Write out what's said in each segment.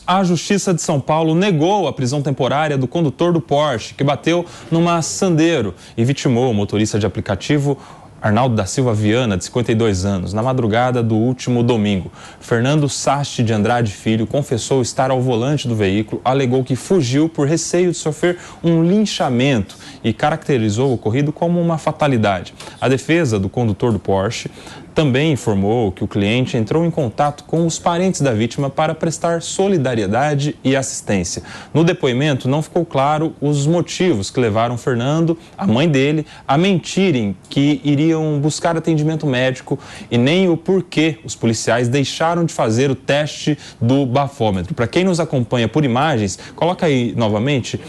A Justiça de São Paulo negou a prisão temporária do condutor do Porsche, que bateu numa Sandero e vitimou o motorista de aplicativo Arnaldo da Silva Viana, de 52 anos, na madrugada do último domingo. Fernando Sasti de Andrade Filho confessou estar ao volante do veículo, alegou que fugiu por receio de sofrer um linchamento e caracterizou o ocorrido como uma fatalidade. A defesa do condutor do Porsche também informou que o cliente entrou em contato com os parentes da vítima para prestar solidariedade e assistência. No depoimento, não ficou claro os motivos que levaram Fernando, a mãe dele, a mentirem que iriam buscar atendimento médico e nem o porquê os policiais deixaram de fazer o teste do bafômetro. Para quem nos acompanha por imagens, coloca aí novamente,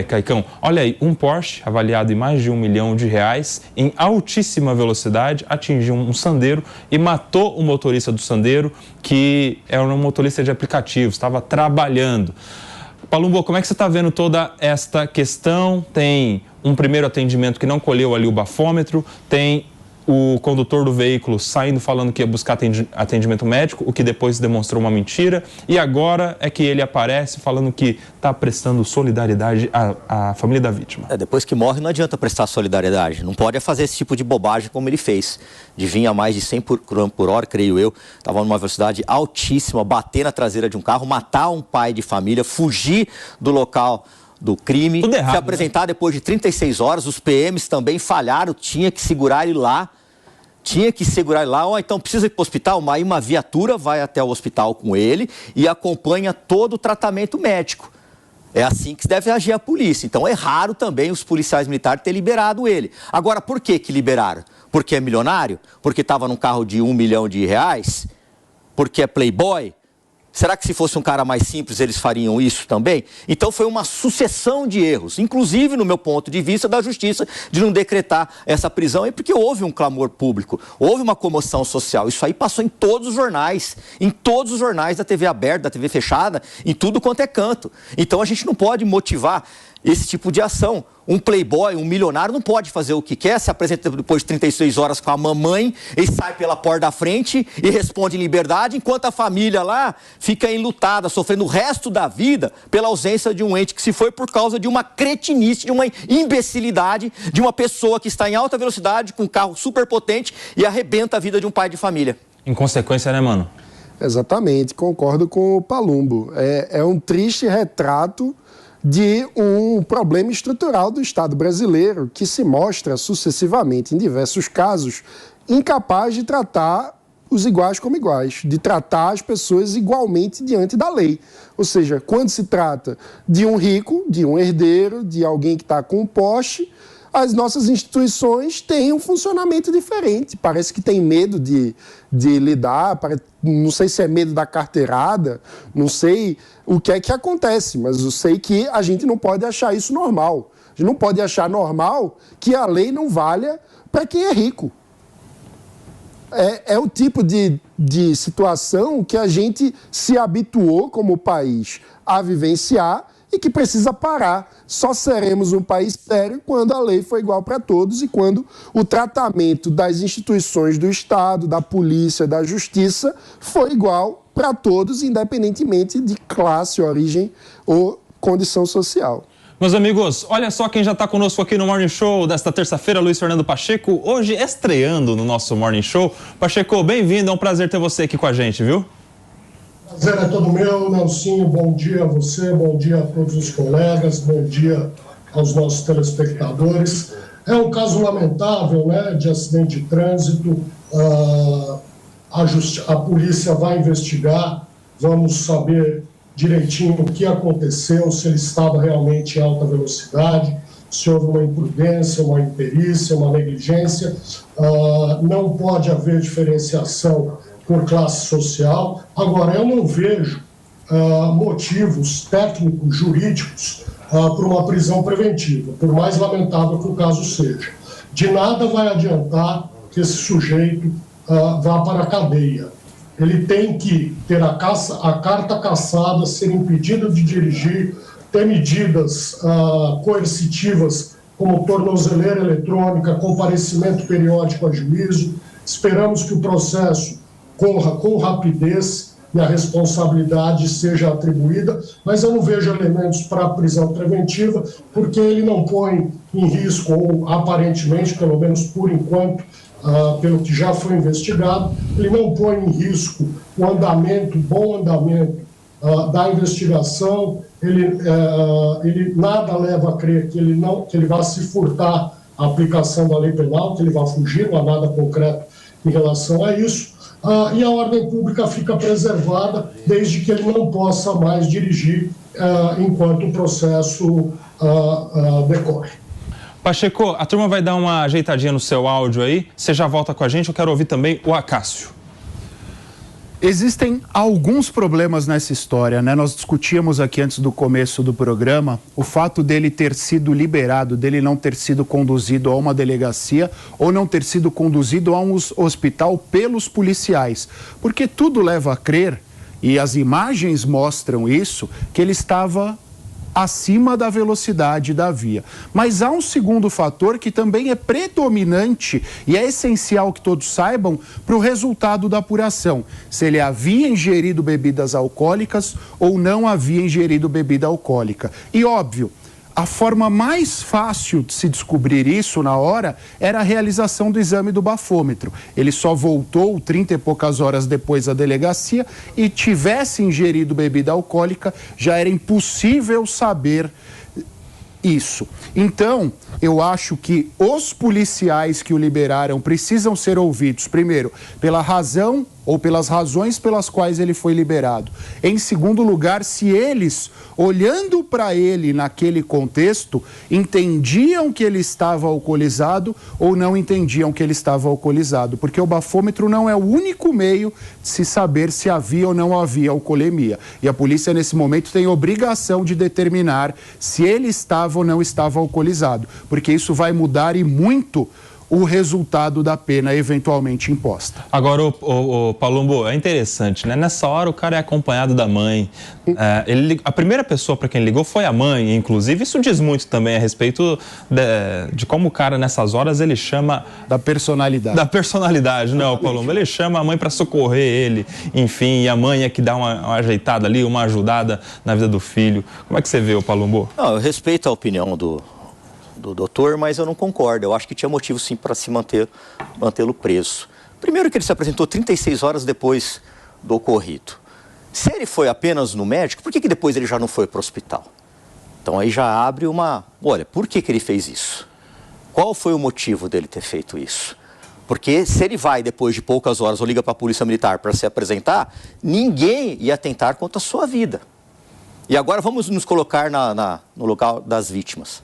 Caicão, olha aí, um Porsche avaliado em mais de R$1 milhão, em altíssima velocidade, atingiu um Sandero e matou o motorista do Sandero, que era um motorista de aplicativo, estava trabalhando. Palumbo, como é que você está vendo toda esta questão? Tem um primeiro atendimento que não colheu ali o bafômetro, tem o condutor do veículo saindo falando que ia buscar atendimento médico, o que depois demonstrou uma mentira, e agora é que ele aparece falando que está prestando solidariedade à família da vítima. Depois que morre não adianta prestar solidariedade, não pode fazer esse tipo de bobagem como ele fez, de vir a mais de 100 por hora, creio eu, estava numa velocidade altíssima, bater na traseira de um carro, matar um pai de família, fugir do local do crime, errado, se apresentar, né? Depois de 36 horas, os PMs também falharam, tinha que segurar ele lá, ou então precisa ir para o hospital, aí uma viatura vai até o hospital com ele e acompanha todo o tratamento médico. É assim que deve agir a polícia. Então é raro também os policiais militares terem liberado ele. Agora, por que liberaram? Porque é milionário? Porque estava num carro de R$1 milhão? Porque é playboy? Será que se fosse um cara mais simples eles fariam isso também? Então foi uma sucessão de erros, inclusive no meu ponto de vista da justiça, de não decretar essa prisão, porque houve um clamor público, houve uma comoção social. Isso aí passou em todos os jornais da TV aberta, da TV fechada, em tudo quanto é canto. Então a gente não pode motivar esse tipo de ação. Um playboy, um milionário não pode fazer o que quer, se apresenta depois de 36 horas com a mamãe e sai pela porta da frente e responde em liberdade, enquanto a família lá fica enlutada, sofrendo o resto da vida pela ausência de um ente que se foi por causa de uma cretinice, de uma imbecilidade, de uma pessoa que está em alta velocidade com um carro super potente e arrebenta a vida de um pai de família. Em consequência, né, mano? Exatamente, concordo com o Palumbo. É um triste retrato de um problema estrutural do Estado brasileiro que se mostra sucessivamente, em diversos casos, incapaz de tratar os iguais como iguais, de tratar as pessoas igualmente diante da lei. Ou seja, quando se trata de um rico, de um herdeiro, de alguém que está com um Porsche, as nossas instituições têm um funcionamento diferente. Parece que tem medo de lidar, não sei se é medo da carteirada, não sei o que é que acontece, mas eu sei que a gente não pode achar isso normal. A gente não pode achar normal que a lei não valha para quem é rico. É o tipo de situação que a gente se habituou como país a vivenciar e que precisa parar. Só seremos um país sério quando a lei for igual para todos e quando o tratamento das instituições do Estado, da polícia, da justiça for igual para todos, independentemente de classe, origem ou condição social. Meus amigos, olha só quem já está conosco aqui no Morning Show desta terça-feira, Luiz Fernando Pacheco, hoje estreando no nosso Morning Show. Pacheco, bem-vindo, é um prazer ter você aqui com a gente, viu? Prazer é todo meu, Nelsinho, bom dia a você, bom dia a todos os colegas, bom dia aos nossos telespectadores. É um caso lamentável, né, de acidente de trânsito, a polícia vai investigar, vamos saber direitinho o que aconteceu, se ele estava realmente em alta velocidade, se houve uma imprudência, uma imperícia, uma negligência. Não pode haver diferenciação por classe social. Agora, eu não vejo motivos técnicos, jurídicos, para uma prisão preventiva, por mais lamentável que o caso seja. De nada vai adiantar que esse sujeito vá para a cadeia. Ele tem que ter a carta cassada, ser impedido de dirigir, ter medidas coercitivas como tornozeleira eletrônica, comparecimento periódico a juízo. Esperamos que o processo corra com rapidez e a responsabilidade seja atribuída, mas eu não vejo elementos para prisão preventiva, porque ele não põe em risco, ou aparentemente, pelo menos por enquanto, pelo que já foi investigado, ele não põe em risco o andamento, o bom andamento da investigação, ele nada leva a crer que ele vá se furtar a aplicação da lei penal, que ele vá fugir, não há nada concreto em relação a isso, e a ordem pública fica preservada desde que ele não possa mais dirigir enquanto o processo decorre. Pacheco, a turma vai dar uma ajeitadinha no seu áudio aí, você já volta com a gente, eu quero ouvir também o Acácio. Existem alguns problemas nessa história, né? Nós discutíamos aqui antes do começo do programa o fato dele ter sido liberado, dele não ter sido conduzido a uma delegacia ou não ter sido conduzido a um hospital pelos policiais. Porque tudo leva a crer, e as imagens mostram isso, que ele estava acima da velocidade da via. Mas há um segundo fator que também é predominante e é essencial que todos saibam para o resultado da apuração. Se ele havia ingerido bebidas alcoólicas ou não havia ingerido bebida alcoólica. E óbvio, a forma mais fácil de se descobrir isso na hora era a realização do exame do bafômetro. Ele só voltou 30 e poucas horas depois à delegacia e tivesse ingerido bebida alcoólica, já era impossível saber isso. Então, eu acho que os policiais que o liberaram precisam ser ouvidos, primeiro, pela razão ou pelas razões pelas quais ele foi liberado. Em segundo lugar, se eles, olhando para ele naquele contexto, entendiam que ele estava alcoolizado ou não entendiam que ele estava alcoolizado, porque o bafômetro não é o único meio de se saber se havia ou não havia alcoolemia. E a polícia, nesse momento, tem obrigação de determinar se ele estava ou não estava alcoolizado, porque isso vai mudar e muito o resultado da pena eventualmente imposta. Agora, o Palumbo, é interessante, né? Nessa hora o cara é acompanhado da mãe. A primeira pessoa para quem ligou foi a mãe, inclusive. Isso diz muito também a respeito de como o cara, nessas horas, ele chama... Da personalidade. Da personalidade, não, Palumbo. Ele chama a mãe para socorrer ele, enfim, e a mãe é que dá uma ajeitada ali, uma ajudada na vida do filho. Como é que você vê, o Palumbo? Não, eu respeito a opinião do doutor, mas eu não concordo. Eu acho que tinha motivo sim para se mantê-lo preso. Primeiro que ele se apresentou 36 horas depois do ocorrido. Se ele foi apenas no médico, por que depois ele já não foi para o hospital? Então aí já abre uma... Olha, por que ele fez isso? Qual foi o motivo dele ter feito isso? Porque se ele vai depois de poucas horas ou liga para a polícia militar para se apresentar, ninguém ia atentar contra a sua vida. E agora vamos nos colocar no lugar das vítimas.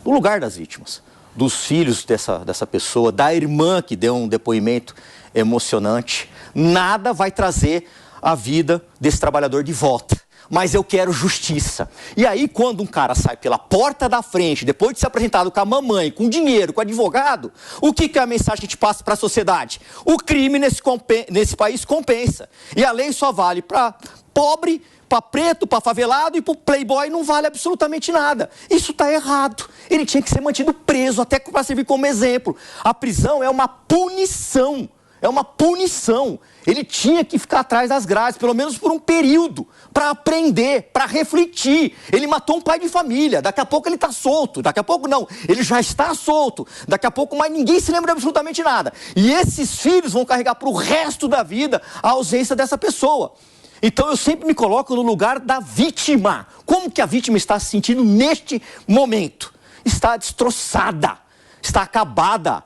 No lugar das vítimas, dos filhos dessa pessoa, da irmã que deu um depoimento emocionante. Nada vai trazer a vida desse trabalhador de volta. Mas eu quero justiça. E aí, quando um cara sai pela porta da frente, depois de ser apresentado com a mamãe, com dinheiro, com advogado, o que é a mensagem que a gente passa para a sociedade? O crime nesse país compensa. E a lei só vale para pobre, para preto, para favelado, e para o playboy não vale absolutamente nada. Isso está errado. Ele tinha que ser mantido preso, até para servir como exemplo. A prisão é uma punição. É uma punição. Ele tinha que ficar atrás das grades, pelo menos por um período, para aprender, para refletir. Ele matou um pai de família, daqui a pouco ele está solto, daqui a pouco não, ele já está solto, daqui a pouco mais ninguém se lembra de absolutamente nada. E esses filhos vão carregar para o resto da vida a ausência dessa pessoa. Então eu sempre me coloco no lugar da vítima. Como que a vítima está se sentindo neste momento? Está destroçada, está acabada.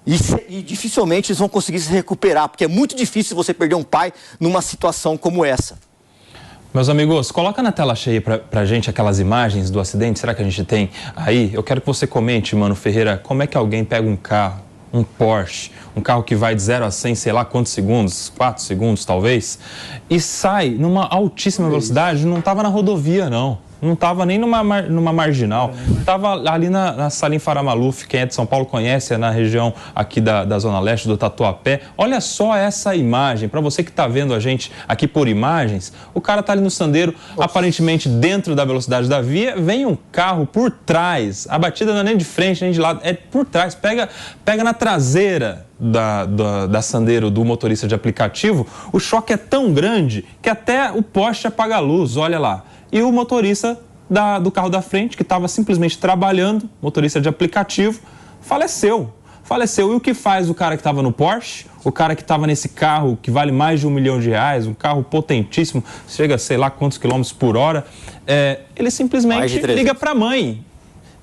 E dificilmente eles vão conseguir se recuperar, porque é muito difícil você perder um pai numa situação como essa. Meus amigos, coloca na tela cheia pra gente aquelas imagens do acidente. Será que a gente tem aí? Eu quero que você comente, Mano Ferreira, como é que alguém pega um carro, um Porsche, um carro que vai de 0 a 100, sei lá quantos segundos, 4 segundos talvez, e sai numa altíssima velocidade, não estava na rodovia não. Não estava nem numa marginal, estava ali na Salim Farah Maluf, quem é de São Paulo conhece, é na região aqui da Zona Leste, do Tatuapé. Olha só essa imagem, para você que está vendo a gente aqui por imagens, o cara está ali no Sandero, aparentemente dentro da velocidade da via, vem um carro por trás, a batida não é nem de frente, nem de lado, é por trás, pega na traseira da Sandero, do motorista de aplicativo, o choque é tão grande que até o poste apaga a luz, olha lá. E o motorista do carro da frente, que estava simplesmente trabalhando, motorista de aplicativo, faleceu. E o que faz o cara que estava no Porsche, o cara que estava nesse carro que vale mais de R$1 milhão, um carro potentíssimo, chega a sei lá quantos quilômetros por hora, ele simplesmente liga para a mãe.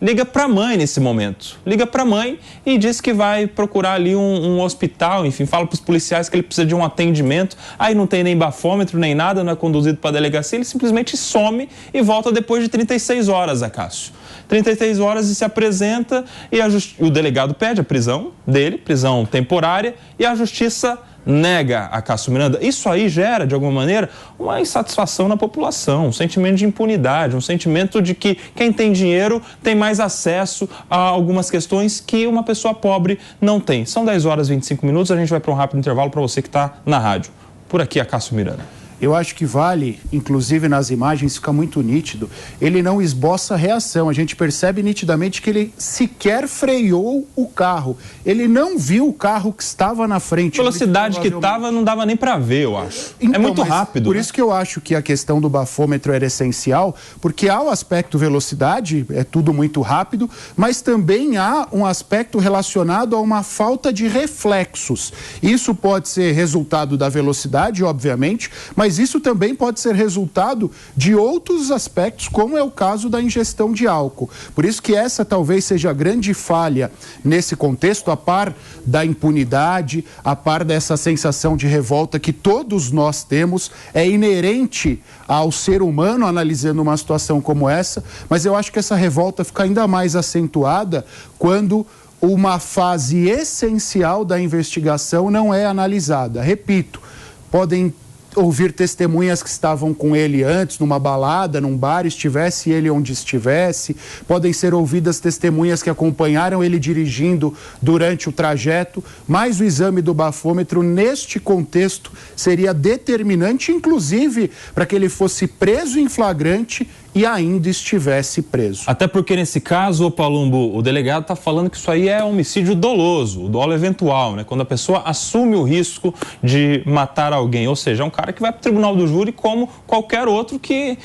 Liga para a mãe nesse momento. Liga para a mãe e diz que vai procurar ali um hospital, enfim, fala para os policiais que ele precisa de um atendimento. Aí não tem nem bafômetro, nem nada, não é conduzido para a delegacia, ele simplesmente some e volta depois de 36 horas, Acácio. 36 horas e se apresenta e o delegado pede a prisão dele, prisão temporária, e a justiça nega a Cássio Miranda. Isso aí gera, de alguma maneira, uma insatisfação na população, um sentimento de impunidade, um sentimento de que quem tem dinheiro tem mais acesso a algumas questões que uma pessoa pobre não tem. São 10 horas e 25 minutos, a gente vai para um rápido intervalo para você que está na rádio. Por aqui, a Cássio Miranda. Eu acho que vale, inclusive nas imagens fica muito nítido, ele não esboça reação, a gente percebe nitidamente que ele sequer freou o carro, ele não viu o carro que estava na frente. A velocidade que estava não dava nem para ver, eu acho. Então, é muito rápido. Por isso que eu acho que a questão do bafômetro era essencial, porque há o aspecto velocidade, é tudo muito rápido, mas também há um aspecto relacionado a uma falta de reflexos. Isso pode ser resultado da velocidade, obviamente, mas isso também pode ser resultado de outros aspectos, como é o caso da ingestão de álcool. Por isso que essa talvez seja a grande falha nesse contexto, a par da impunidade, a par dessa sensação de revolta que todos nós temos, é inerente ao ser humano analisando uma situação como essa, mas eu acho que essa revolta fica ainda mais acentuada quando uma fase essencial da investigação não é analisada. Repito, podem ouvir testemunhas que estavam com ele antes, numa balada, num bar, estivesse ele onde estivesse. Podem ser ouvidas testemunhas que acompanharam ele dirigindo durante o trajeto, mas o exame do bafômetro, neste contexto, seria determinante, inclusive, para que ele fosse preso em flagrante e ainda estivesse preso. Até porque nesse caso, ô Palumbo, o delegado está falando que isso aí é homicídio doloso, o dolo eventual, né? Quando a pessoa assume o risco de matar alguém, ou seja, é um cara que vai para o tribunal do júri como qualquer outro que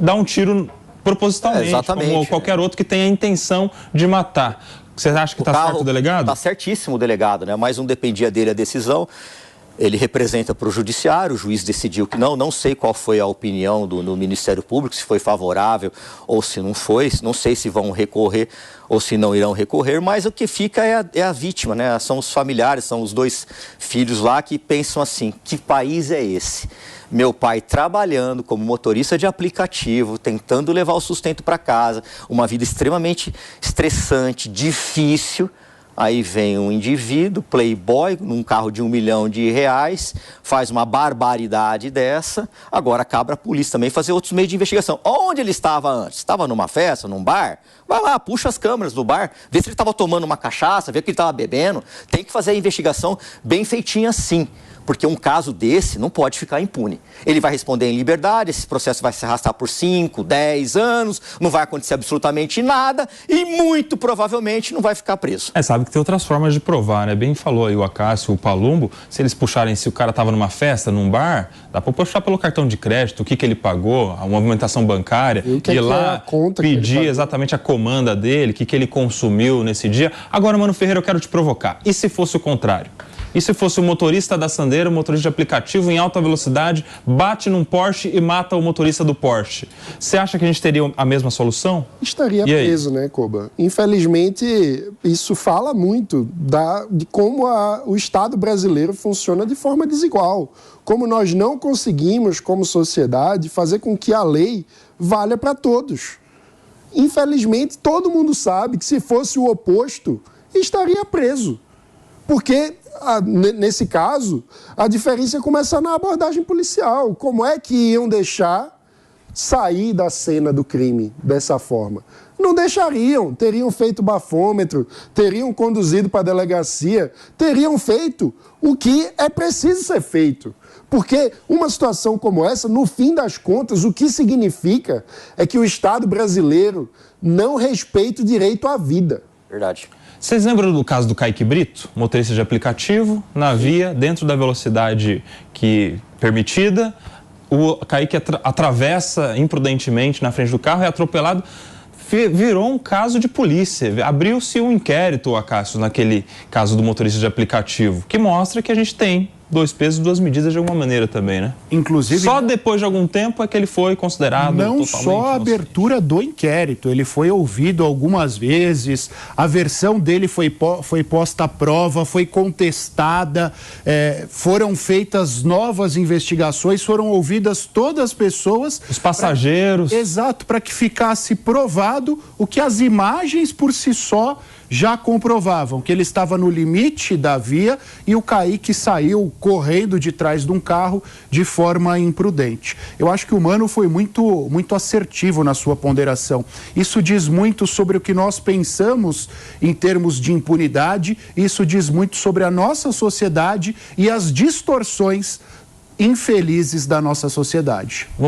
dá um tiro propositalmente, como qualquer outro que tenha a intenção de matar. Você acha que está certo o delegado? Está certíssimo o delegado, né? Mas não dependia dele a decisão. Ele representa para o judiciário, o juiz decidiu que não sei qual foi a opinião do Ministério Público, se foi favorável ou se não foi, não sei se vão recorrer ou se não irão recorrer, mas o que fica é a vítima, né? São os familiares, são os dois filhos lá que pensam assim, que país é esse? Meu pai trabalhando como motorista de aplicativo, tentando levar o sustento para casa, uma vida extremamente estressante, difícil. Aí vem um indivíduo, playboy, num carro de R$1 milhão, faz uma barbaridade dessa, agora cabe a polícia também fazer outros meios de investigação. Onde ele estava antes? Estava numa festa, num bar? Vai lá, puxa as câmeras do bar, vê se ele estava tomando uma cachaça, vê que ele estava bebendo. Tem que fazer a investigação bem feitinha sim. Porque um caso desse não pode ficar impune. Ele vai responder em liberdade, esse processo vai se arrastar por 5, 10 anos, não vai acontecer absolutamente nada e muito provavelmente não vai ficar preso. Sabe que tem outras formas de provar, né? Bem falou aí o Acácio, o Palumbo, se eles puxarem, se o cara estava numa festa, num bar, dá para puxar pelo cartão de crédito, o que ele pagou, a movimentação bancária, ir lá pedir exatamente a comanda dele, o que ele consumiu nesse dia. Agora, Mano Ferreira, eu quero te provocar. E se fosse o contrário? E se fosse o motorista da Sandero, o motorista de aplicativo em alta velocidade, bate num Porsche e mata o motorista do Porsche? Você acha que a gente teria a mesma solução? Estaria preso, né, Koba? Infelizmente, isso fala muito de como o Estado brasileiro funciona de forma desigual. Como nós não conseguimos, como sociedade, fazer com que a lei valha para todos. Infelizmente, todo mundo sabe que se fosse o oposto, estaria preso. Porque, nesse caso, a diferença começa na abordagem policial. Como é que iam deixar sair da cena do crime dessa forma? Não deixariam, teriam feito bafômetro, teriam conduzido para a delegacia, teriam feito o que é preciso ser feito. Porque uma situação como essa, no fim das contas, o que significa é que o Estado brasileiro não respeita o direito à vida. Verdade. Vocês lembram do caso do Kaique Brito, motorista de aplicativo, na via, dentro da velocidade permitida, o Kaique atravessa imprudentemente na frente do carro, é atropelado, virou um caso de polícia. Abriu-se um inquérito, Acácio, naquele caso do motorista de aplicativo, que mostra que a gente tem dois pesos, duas medidas de alguma maneira também, né? Inclusive, só depois de algum tempo é que ele foi considerado não só a abertura do inquérito, ele foi ouvido algumas vezes, a versão dele foi posta à prova, foi contestada, foram feitas novas investigações, foram ouvidas todas as pessoas. Os passageiros. Exato, para que ficasse provado o que as imagens por si só já comprovavam, que ele estava no limite da via e o Kaique saiu correndo de trás de um carro de forma imprudente. Eu acho que o Mano foi muito assertivo na sua ponderação. Isso diz muito sobre o que nós pensamos em termos de impunidade, isso diz muito sobre a nossa sociedade e as distorções infelizes da nossa sociedade.